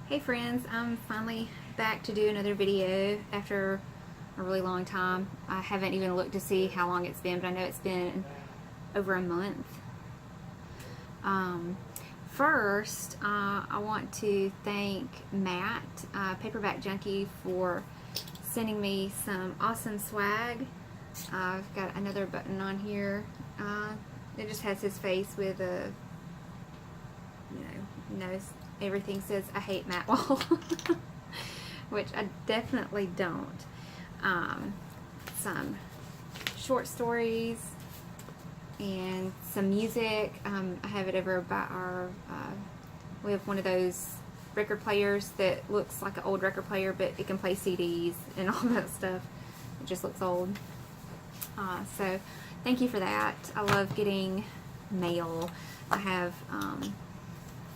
Hey friends, I'm finally back to do another video after a really long time. I haven't even looked to see how long it's been, but I know it's been over a month. Um, First, I want to thank Matt, Paperback Junkie, for sending me some awesome swag. I've got another button on here. It just has his face with a, knows everything says I hate Matt Wall, which I definitely don't. Some short stories and some music. I have it over by our, we have one of those record players that looks like an old record player, but it can play CDs and all that stuff. It just looks old. So thank you for that. I love getting mail. I have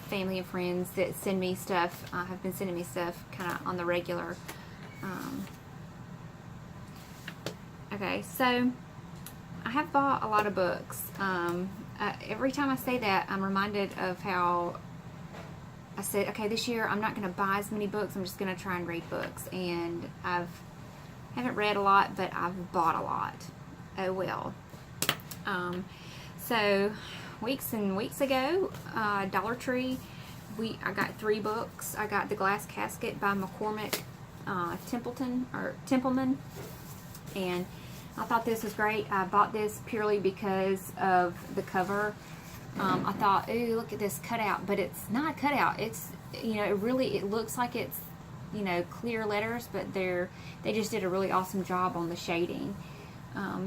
family and friends that send me stuff, have been sending me stuff kind of on the regular. Okay, so I have bought a lot of books. Every time I say that, I'm reminded of how I said, okay, this year I'm not going to buy as many books, I'm just going to try and read books. And haven't read a lot, but I've bought a lot. Oh well. So weeks and weeks ago, Dollar Tree, I got 3 books. I got The Glass Casket by McCormick Templeman, and I thought this was great. I bought this purely because of the cover. I thought, ooh, look at this cutout, but it's not cutout. It's, it looks like it's, clear letters, but they just did a really awesome job on the shading.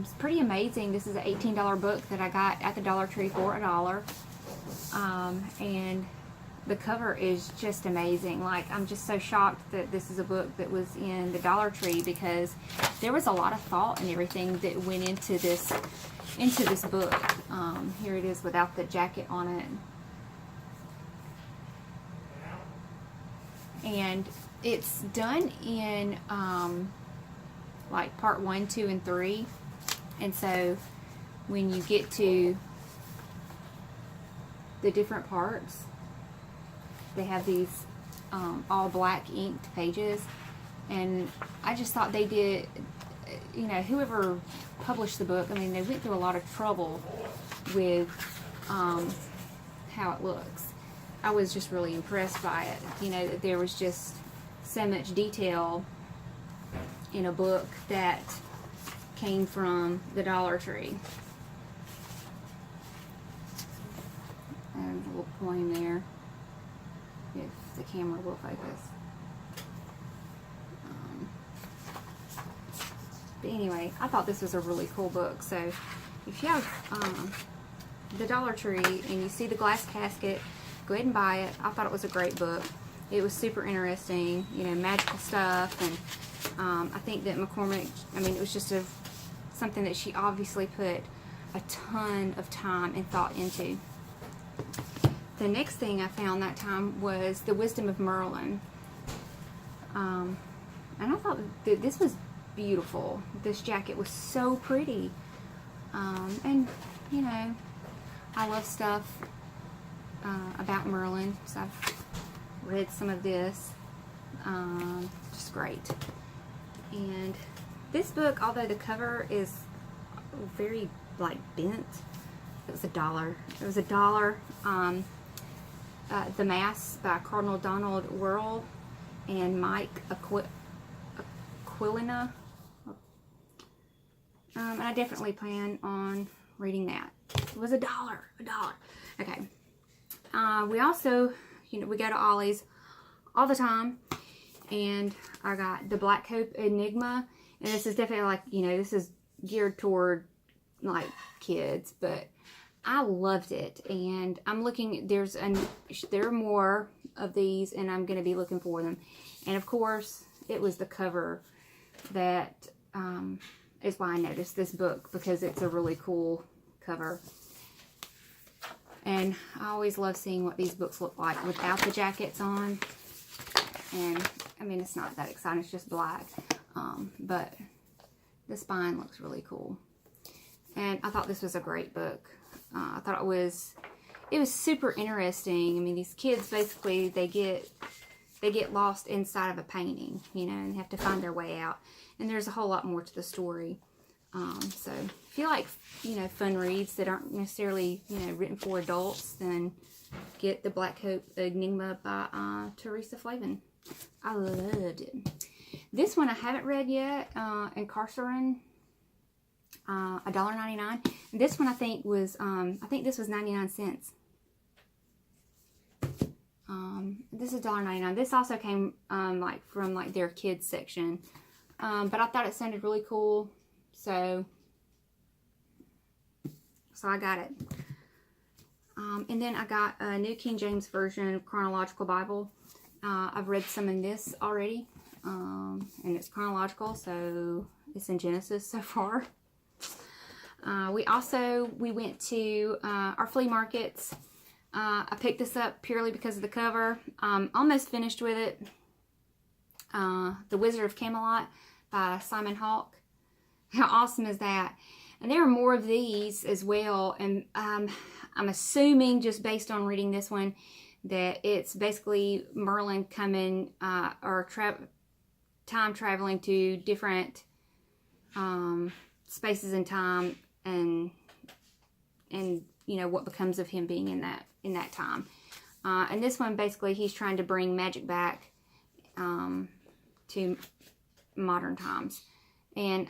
It's pretty amazing. This is an $18 book that I got at the Dollar Tree for $1. And the cover is just amazing. Like, I'm just so shocked that this is a book that was in the Dollar Tree, because there was a lot of thought and everything that went into this book. Here it is without the jacket on it. And it's done in like part 1, 2, and 3. And so when you get to the different parts, they have these all black inked pages. And I just thought they did, whoever published the book, I mean, they went through a lot of trouble with how it looks. I was just really impressed by it. That there was just so much detail in a book that came from the Dollar Tree. And a little poem there, if the camera will focus. But anyway, I thought this was a really cool book. So if you have the Dollar Tree and you see The Glass Casket, go ahead and buy it. I thought it was a great book. It was super interesting, magical stuff, and I think that McCormick, it was just something that she obviously put a ton of time and thought into. The next thing I found that time was The Wisdom of Merlin. And I thought that this was beautiful. This jacket was so pretty. And, I love stuff about Merlin, so I've read some of this. Just great. And this book, although the cover is very bent, it was $1. It was $1. The Mass by Cardinal Donald Wuerl and Mike Aquilina. And I definitely plan on reading that. It was $1. Okay. We also, we go to Ollie's all the time, and I got the Black Hope Enigma, and this is definitely this is geared toward kids, but I loved it, and I'm looking, there are more of these, and I'm going to be looking for them. And of course, it was the cover that is why I noticed this book, because it's a really cool cover. And I always love seeing what these books look like without the jackets on. And it's not that exciting, it's just black, but the spine looks really cool. And I thought this was a great book. I thought it was super interesting. These kids, basically, they get they get lost inside of a painting, you know, and have to find their way out. And there's a whole lot more to the story. So if you like, you know, fun reads that aren't necessarily, you know, written for adults, then get The Black Hope Enigma by Teresa Flavin. I loved it. This one I haven't read yet, Incarceration, $1.99. This one I think was, I think this was 99 cents. This is $1.99. This also came like from like their kids section, but I thought it sounded really cool, so I got it. And then I got a New King James Version Chronological Bible. I've read some in this already, and it's chronological, so it's in Genesis so far. We went to our flea markets. I picked this up purely because of the cover. Almost finished with it. The Wizard of Camelot by Simon Hawke. How awesome is that? And there are more of these as well. And I'm assuming, just based on reading this one, that it's basically Merlin coming or time traveling to different spaces in time, and you know what becomes of him being in that time. And this one, basically, he's trying to bring magic back to modern times, and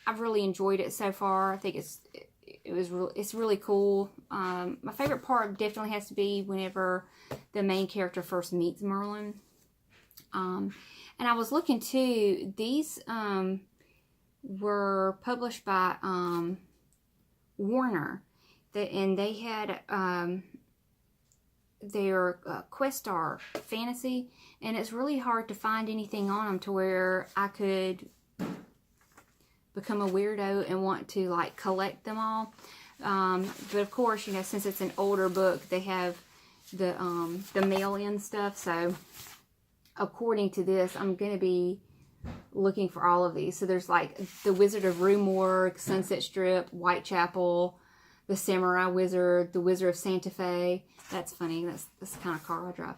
I've really enjoyed it so far. I think it's really cool. My favorite part definitely has to be whenever the main character first meets Merlin. And I was looking too. These were published by Warner, and they had their Questar Fantasy, and it's really hard to find anything on them to where I could become a weirdo and want to like collect them all. But of course, you know, since it's an older book, they have the mail-in stuff. So according to this, I'm going to be looking for all of these. So there's like The Wizard of Roomwork, Sunset Strip, Whitechapel, The Samurai Wizard, The Wizard of Santa Fe. That's funny. That's the kind of car I drive.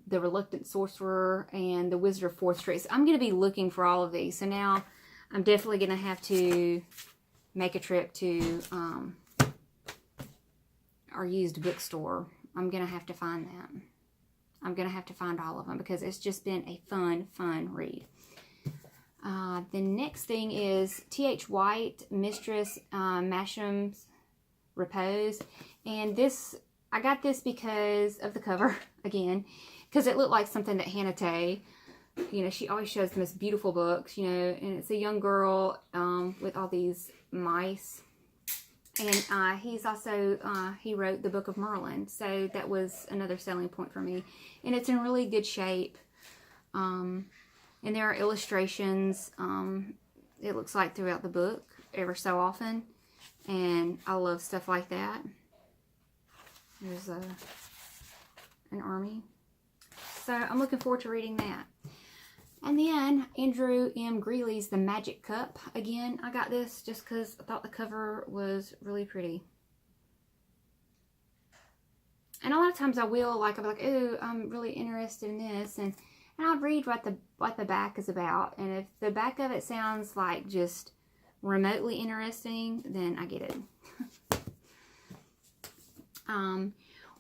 The Reluctant Sorcerer, and The Wizard of 4th Street. So I'm going to be looking for all of these. So now I'm definitely going to have to make a trip to our used bookstore. I'm going to have to find that. I'm going to have to find all of them because it's just been a fun read. The next thing is T.H. White, Mistress Masham's Repose. And this, I got this because of the cover, again, because it looked like something that Hannah Tay, you know, she always shows the most beautiful books, you know, and it's a young girl with all these mice. And he's also, he wrote the Book of Merlin, so that was another selling point for me. And it's in really good shape. And there are illustrations, it looks like, throughout the book, ever so often. And I love stuff like that. There's an army. So I'm looking forward to reading that. And then Andrew M. Greeley's The Magic Cup. Again, I got this just because I thought the cover was really pretty. And a lot of times I will, like, I'll be like, ooh, I'm really interested in this. And I'll read what the back is about. And if the back of it sounds like just remotely interesting, then I get it.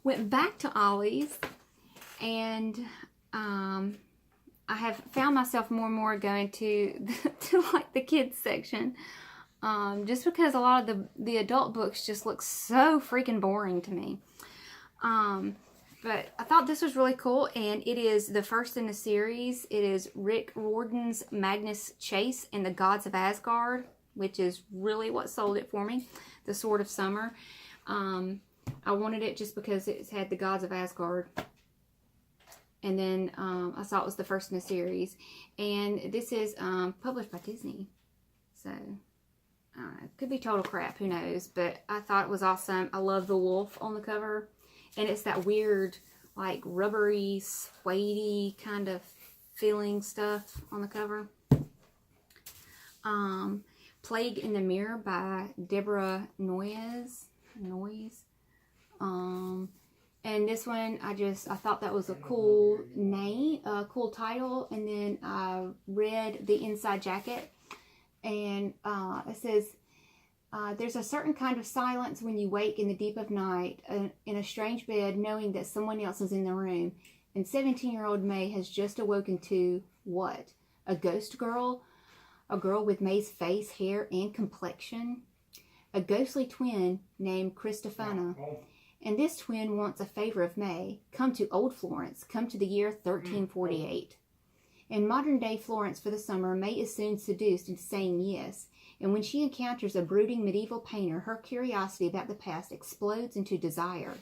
Went back to Ollie's, and I have found myself more and more going to like the kids section, just because a lot of the adult books just look so freaking boring to me. But I thought this was really cool, and it is the first in the series. It is Rick Riordan's Magnus Chase and the Gods of Asgard, which is really what sold it for me. The Sword of Summer. I wanted it just because it had the Gods of Asgard. And then I saw it was the first in the series. And this is published by Disney. So, it could be total crap. Who knows? But I thought it was awesome. I love the wolf on the cover. And it's that weird, like, rubbery, suede kind of feeling stuff on the cover. Plague in the Mirror by Deborah Noyes. And And this one, I thought that was a cool name, a cool title. And then I read the inside jacket, and it says, there's a certain kind of silence when you wake in the deep of night in a strange bed, knowing that someone else is in the room. And 17-year-old May has just awoken to what? A ghost girl? A girl with May's face, hair, and complexion? A ghostly twin named Christophana. And this twin wants a favor of May. Come to old Florence. Come to the year 1348. In modern-day Florence for the summer, May is soon seduced into saying yes. And when she encounters a brooding medieval painter, her curiosity about the past explodes into desire.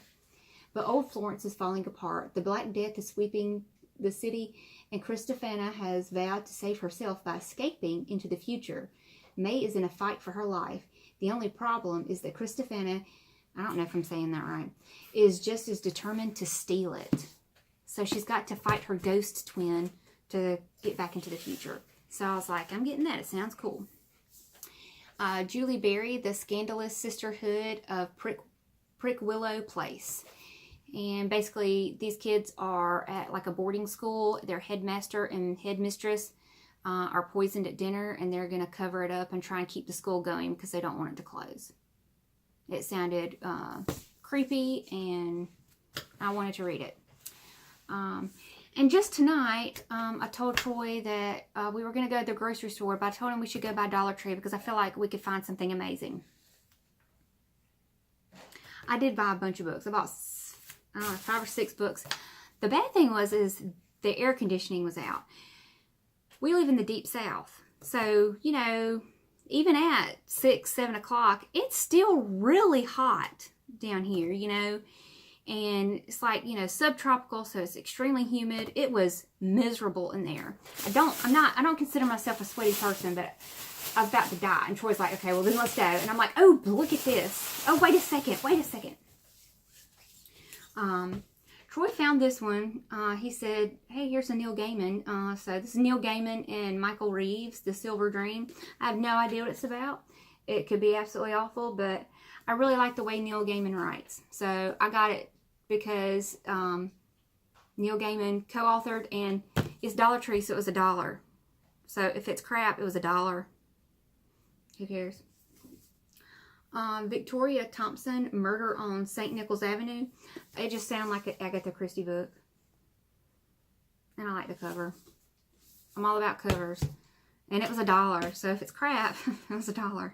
But old Florence is falling apart. The Black Death is sweeping the city, and Christophana has vowed to save herself by escaping into the future. May is in a fight for her life. The only problem is that Christophana, I don't know if I'm saying that right, is just as determined to steal it. So she's got to fight her ghost twin to get back into the future. So I was like, I'm getting that. It sounds cool. Julie Berry, The Scandalous Sisterhood of Prickwillow Place. And basically, these kids are at like a boarding school. Their headmaster and headmistress are poisoned at dinner, and they're going to cover it up and try and keep the school going because they don't want it to close. It sounded creepy, and I wanted to read it. And just tonight, I told Troy that we were going to go to the grocery store, but I told him we should go by Dollar Tree because I feel like we could find something amazing. I did buy a bunch of books. I bought, I don't know, 5 or 6 books. The bad thing is the air conditioning was out. We live in the deep south. So, you know, even at 6, 7 o'clock, it's still really hot down here, you know. And it's like, you know, subtropical, so it's extremely humid. It was miserable in there. I don't consider myself a sweaty person, but I was about to die. And Troy's like, okay, well then let's go. And I'm like, oh, look at this. Oh, wait a second. Troy found this one. He said, hey, here's a Neil Gaiman. So this is Neil Gaiman and Michael Reeves, The Silver Dream. I have no idea what it's about. It could be absolutely awful, but I really like the way Neil Gaiman writes. So I got it because Neil Gaiman co-authored, and it's Dollar Tree, so it was $1. So if it's crap, it was $1. Who cares? Victoria Thompson, Murder on St. Nicholas Avenue. It just sounded like an Agatha Christie book. And I like the cover. I'm all about covers. And it was $1. So if it's crap, it was $1.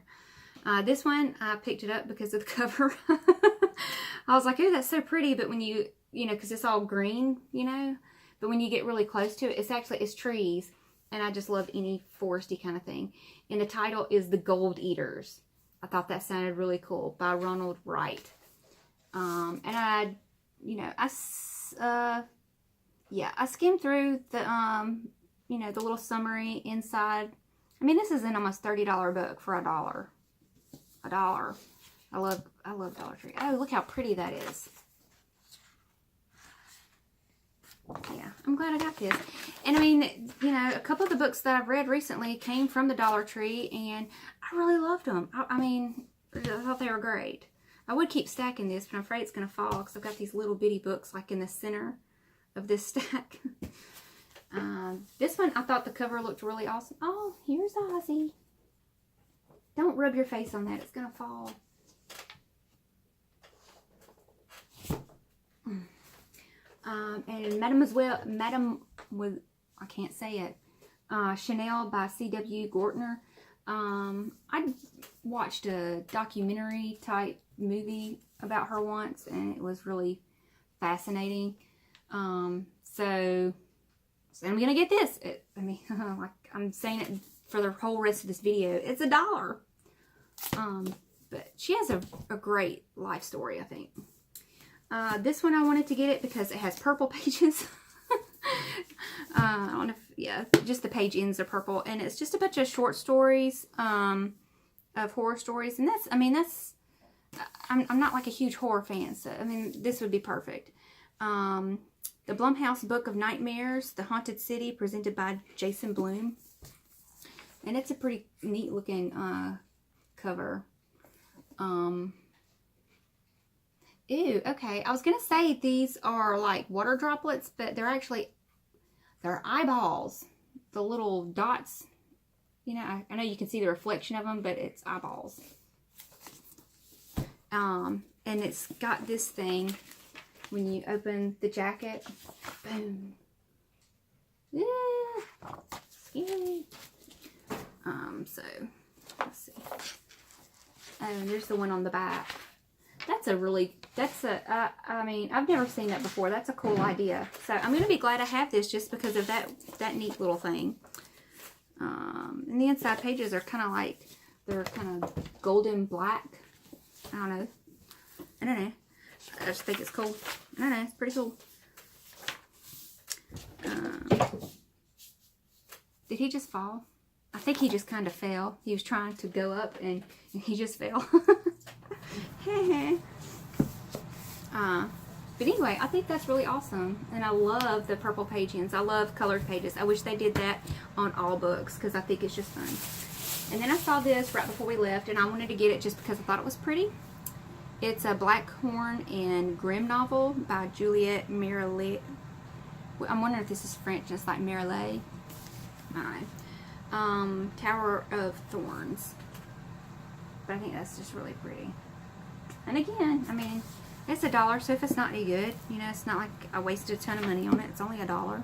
This one, I picked it up because of the cover. I was like, oh, that's so pretty. But when you know, because it's all green, you know. But when you get really close to it, it's trees. And I just love any foresty kind of thing. And the title is The Gold Eaters. I thought that sounded really cool, by Ronald Wright. And I skimmed through the, you know, the little summary inside. I mean, this is an almost $30 book for $1. $1. I love Dollar Tree. Oh, look how pretty that is. Yeah, I'm glad I got this. And I mean, you know, a couple of the books that I've read recently came from the Dollar Tree, and I really loved them. I mean, I thought they were great. I would keep stacking this, but I'm afraid it's going to fall because I've got these little bitty books like in the center of this stack. This one, I thought the cover looked really awesome. Oh, here's Ozzy. Don't rub your face on that. It's going to fall. And I can't say it. Chanel by C.W. Gortner. I watched a documentary type movie about her once, and it was really fascinating. So I'm gonna get this. Like I'm saying it for the whole rest of this video. It's $1. But she has a great life story, I think. This one I wanted to get it because it has purple pages. I don't know if, yeah, just the page ends are purple, and it's just a bunch of short stories, of horror stories, and I'm not like a huge horror fan, so, I mean, this would be perfect. The Blumhouse Book of Nightmares, The Haunted City, presented by Jason Blum, and it's a pretty neat looking, cover. Ew, okay. I was gonna say these are like water droplets, but they're eyeballs. The little dots. You know, I know you can see the reflection of them, but it's eyeballs. And it's got this thing when you open the jacket. Boom. Yeah. Scary. So let's see. Oh, and there's the one on the back. I mean, I've never seen that before. That's a cool idea. So I'm going to be glad I have this just because of that neat little thing. And the inside pages are kind of like, they're kind of golden black. I don't know. I just think it's cool. I don't know. It's pretty cool. Did he just fall? I think he just kind of fell. He was trying to go up and he just fell. But anyway, I think that's really awesome. And I love the purple page-ins. I love colored pages. I wish they did that on all books because I think it's just fun. And then I saw this right before we left, and I wanted to get it just because I thought it was pretty. It's a Blackhorn and Grimm novel by Juliette Mirelet. I'm wondering if this is French, just like Mirelet. I don't know. Tower of Thorns. But I think that's just really pretty. And again, I mean, it's $1, so if it's not any good, you know, it's not like I wasted a ton of money on it. It's only $1.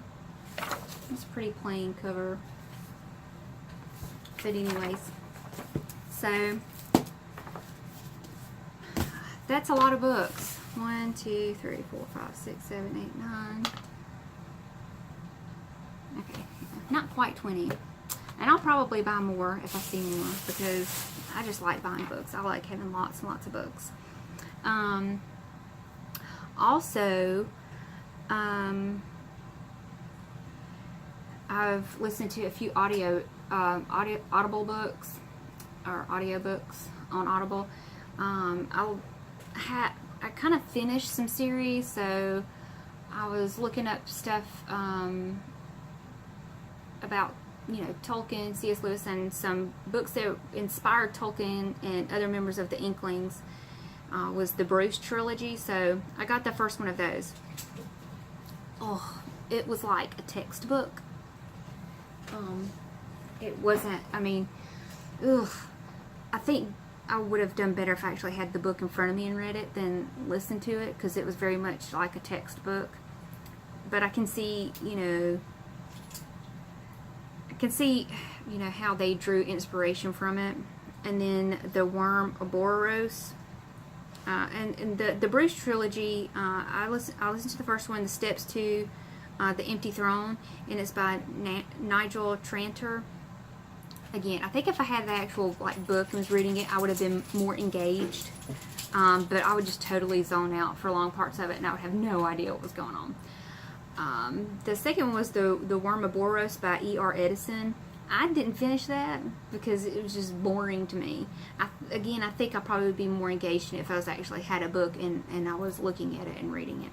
It's a pretty plain cover. But anyways, so that's a lot of books. 1, 2, 3, 4, 5, 6, 7, 8, 9. Okay, not quite 20. And I'll probably buy more if I see more because I just like buying books. I like having lots and lots of books. Also, I've listened to a few Audible books or audiobooks on Audible. I kind of finished some series, so I was looking up stuff about, you know, Tolkien, C.S. Lewis, and some books that inspired Tolkien and other members of the Inklings. Was the Bruce trilogy, so I got the first one of those. Oh, it was like a textbook. It wasn't, I mean, ugh. I think I would have done better if I actually had the book in front of me and read it than listened to it, because it was very much like a textbook. But I can see, you know, how they drew inspiration from it. And then the Worm Ouroboros. And the Bruce trilogy, I listened to the first one, The Steps to The Empty Throne, and it's by Nigel Tranter. Again, I think if I had the actual book and was reading it, I would have been more engaged. But I would just totally zone out for long parts of it, and I would have no idea what was going on. The second one was the Worm Ouroboros by E.R. Edison. I didn't finish that because it was just boring to me. Again, I think I probably would be more engaged if I was actually had a book and I was looking at it and reading it.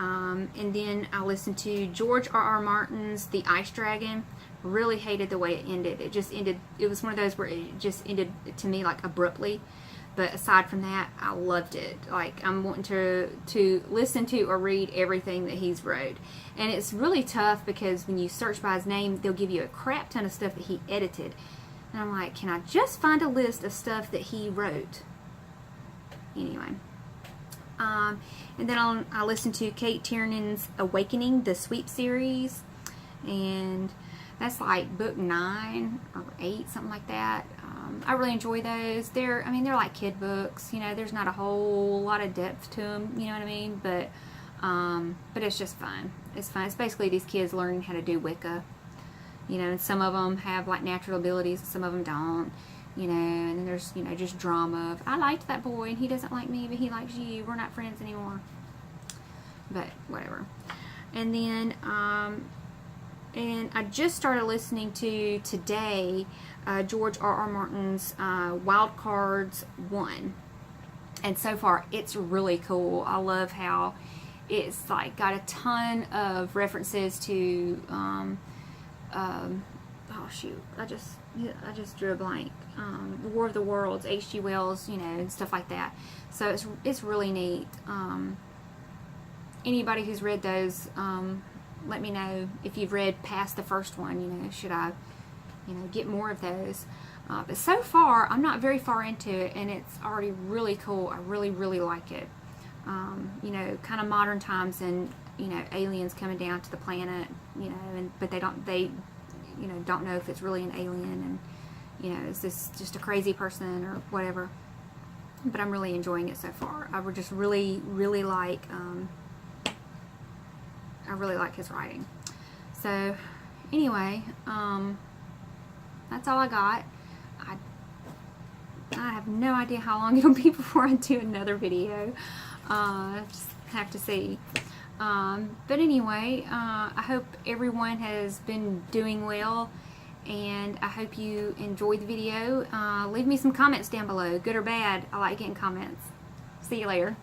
And then I listened to George R.R. Martin's The Ice Dragon. Really hated the way it ended. It just ended, it was one of those where it just ended to me like abruptly. But aside from that, I loved it. Like, I'm wanting to listen to or read everything that he's wrote. And it's really tough because when you search by his name, they'll give you a crap ton of stuff that he edited. And I'm like, can I just find a list of stuff that he wrote? Anyway. And then I listened to Kate Tiernan's Awakening, the Sweep series. And that's like book 9 or 8, something like that. I really enjoy those. They're like kid books. You know, there's not a whole lot of depth to them. You know what I mean? But it's just fun. It's fun. It's basically these kids learning how to do Wicca. You know, and some of them have like natural abilities, and some of them don't. You know, and then there's, you know, just drama of, I liked that boy and he doesn't like me, but he likes you. We're not friends anymore. But whatever. And then and I just started listening to today George R.R. Martin's Wild Cards 1. And so far, it's really cool. I love how it's like got a ton of references to oh shoot, I just drew a blank. The War of the Worlds, H.G. Wells, you know, and stuff like that. So it's really neat. Anybody who's read those, let me know if you've read past the first one. You know, should I, you know, get more of those? But so far, I'm not very far into it, and it's already really cool. I really, really like it. You know, kind of modern times, and you know, aliens coming down to the planet. You know, but they you know, don't know if it's really an alien, and you know, is this just a crazy person or whatever. But I'm really enjoying it so far. I would just really, really like. I really like his writing. So, anyway, that's all I got. I have no idea how long it'll be before I do another video. Just have to see. But anyway, I hope everyone has been doing well, and I hope you enjoyed the video. Leave me some comments down below, good or bad. I like getting comments. See you later.